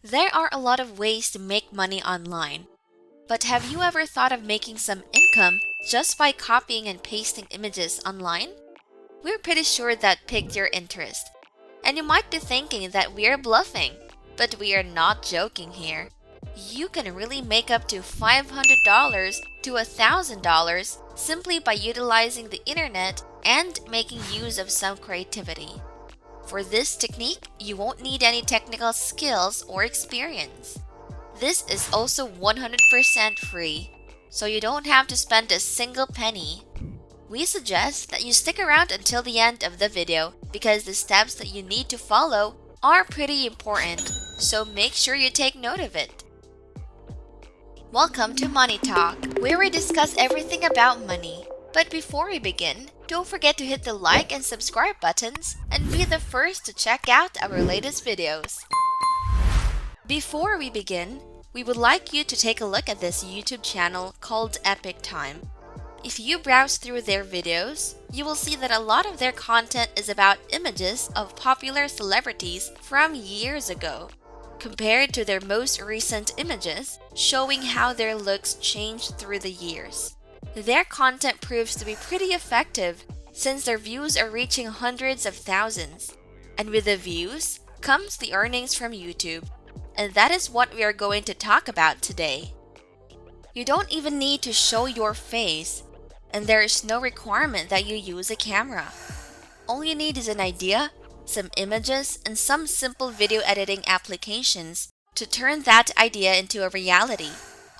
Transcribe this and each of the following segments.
There are a lot of ways to make money online. But have you ever thought of making some income just by copying and pasting images online? We're pretty sure that piqued your interest. And you might be thinking that we're bluffing, but we are not joking here. You can really make up to $500 to $1,000 simply by utilizing the internet and making use of some creativity. For this technique, you won't need any technical skills or experience. This is also 100% free, so you don't have to spend a single penny. We suggest that you stick around until the end of the video because the steps that you need to follow are pretty important, so make sure you take note of it. Welcome to Money Talk, where we discuss everything about money. But before we begin, don't forget to hit the like and subscribe buttons and be the first to check out our latest videos. Before we begin, we would like you to take a look at this YouTube channel called Epic Time. If you browse through their videos, you will see that a lot of their content is about images of popular celebrities from years ago, compared to their most recent images, showing how their looks changed through the years. Their content proves to be pretty effective since their views are reaching hundreds of thousands. And with the views comes the earnings from YouTube. And that is what we are going to talk about today. You don't even need to show your face, and there is no requirement that you use a camera. All you need is an idea, some images, and some simple video editing applications to turn that idea into a reality,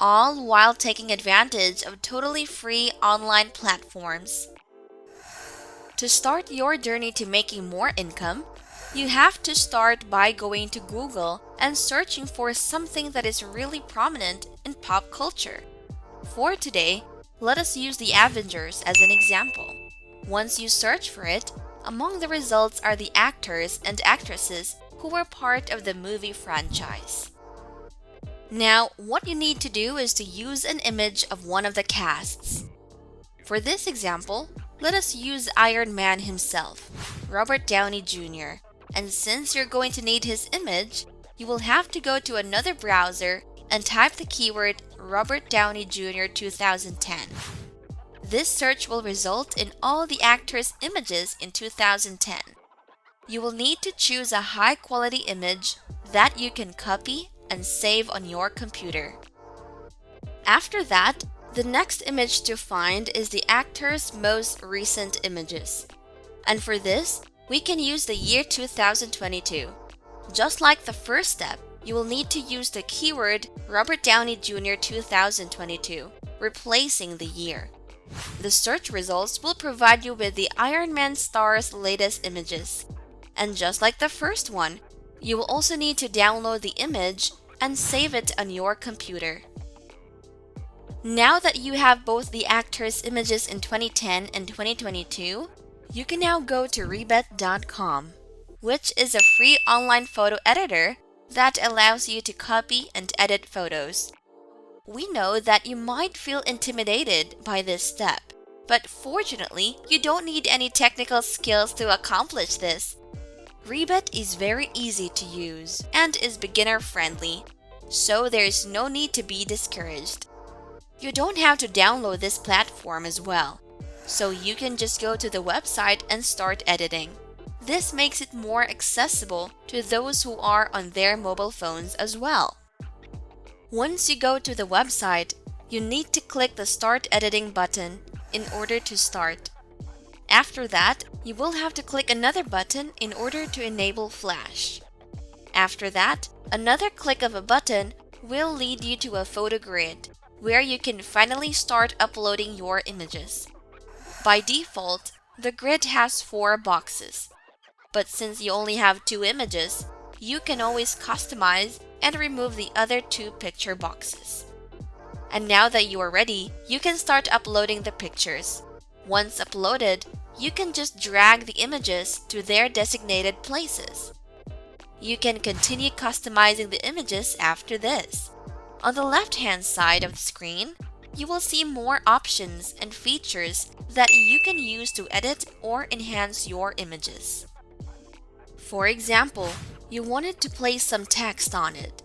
all while taking advantage of totally free online platforms. To start your journey to making more income, you have to start by going to Google and searching for something that is really prominent in pop culture. For today, let us use the Avengers as an example. Once you search for it, among the results are the actors and actresses who were part of the movie franchise. Now, what you need to do is to use an image of one of the casts. For this example, let us use Iron Man himself, Robert Downey Jr. And since you're going to need his image, you will have to go to another browser and type the keyword Robert Downey Jr. 2010. This search will result in all the actors' images in 2010. You will need to choose a high-quality image that you can copy and save on your computer. After that, the next image to find is the actor's most recent images. And for this, we can use the year 2022. Just like the first step, you will need to use the keyword Robert Downey Jr. 2022, replacing the year. The search results will provide you with the Iron Man star's latest images. And just like the first one, you will also need to download the image and save it on your computer. Now that you have both the actors' images in 2010 and 2022, you can now go to rebet.com, which is a free online photo editor that allows you to copy and edit photos. We know that you might feel intimidated by this step, but fortunately, you don't need any technical skills to accomplish this. Rebet is very easy to use and is beginner-friendly, so there is no need to be discouraged. You don't have to download this platform as well, so you can just go to the website and start editing. This makes it more accessible to those who are on their mobile phones as well. Once you go to the website, you need to click the Start Editing button in order to start. After that, you will have to click another button in order to enable Flash. After that, another click of a button will lead you to a photo grid, where you can finally start uploading your images. By default, the grid has 4 boxes. But since you only have 2 images, you can always customize and remove the other 2 picture boxes. And now that you are ready, you can start uploading the pictures. Once uploaded, you can just drag the images to their designated places. You can continue customizing the images after this. On the left-hand side of the screen, you will see more options and features that you can use to edit or enhance your images. For example, you wanted to place some text on it.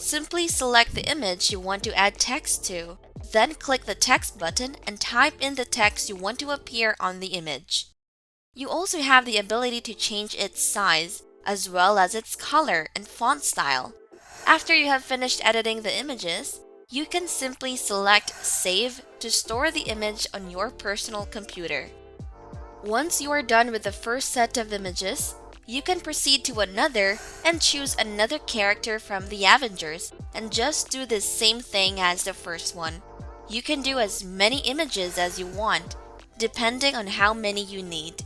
Simply select the image you want to add text to. Then click the text button and type in the text you want to appear on the image. You also have the ability to change its size, as well as its color and font style. After you have finished editing the images, you can simply select Save to store the image on your personal computer. Once you are done with the first set of images, you can proceed to another and choose another character from the Avengers and just do the same thing as the first one. You can do as many images as you want, depending on how many you need.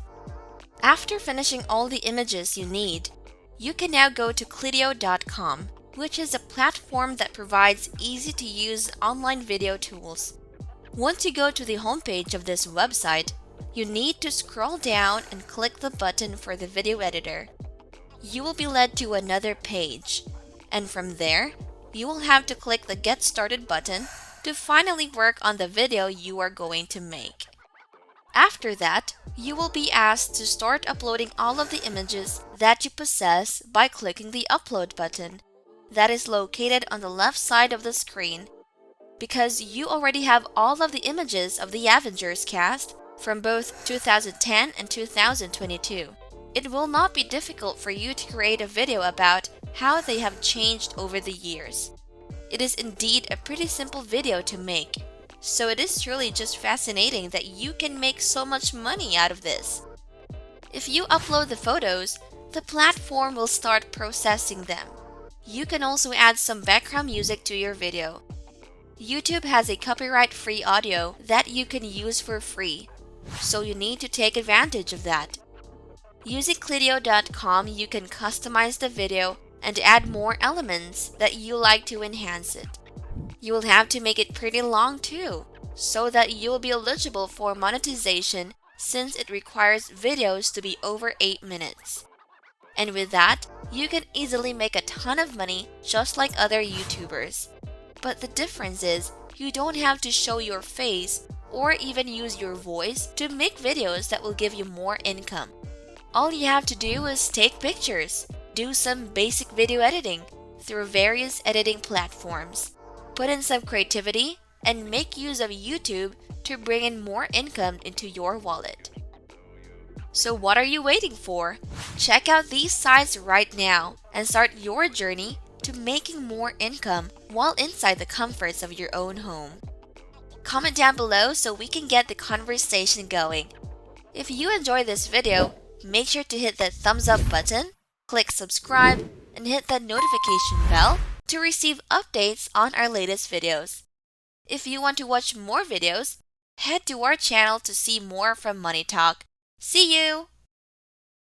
After finishing all the images you need, you can now go to Clidio.com, which is a platform that provides easy-to-use online video tools. Once you go to the homepage of this website, you need to scroll down and click the button for the video editor. You will be led to another page, and from there, you will have to click the Get Started button to finally work on the video you are going to make. After that, you will be asked to start uploading all of the images that you possess by clicking the Upload button that is located on the left side of the screen. Because you already have all of the images of the Avengers cast from both 2010 and 2022, it will not be difficult for you to create a video about how they have changed over the years. It is indeed a pretty simple video to make. So it is truly just fascinating that you can make so much money out of this. If you upload the photos, the platform will start processing them. You can also add some background music to your video. YouTube has a copyright-free audio that you can use for free, so you need to take advantage of that. Using Clidio.com, you can customize the video and add more elements that you like to enhance it. You will have to make it pretty long too, so that you will be eligible for monetization since it requires videos to be over 8 minutes. And with that, you can easily make a ton of money just like other YouTubers. But the difference is, you don't have to show your face or even use your voice to make videos that will give you more income. All you have to do is take pictures, do some basic video editing through various editing platforms, put in some creativity, and make use of YouTube to bring in more income into your wallet. So what are you waiting for? Check out these sites right now and start your journey to making more income while inside the comforts of your own home. Comment down below so we can get the conversation going. If you enjoyed this video, make sure to hit that thumbs up button, click subscribe, and hit that notification bell to receive updates on our latest videos. If you want to watch more videos, head to our channel to see more from MoneyTalk. See you!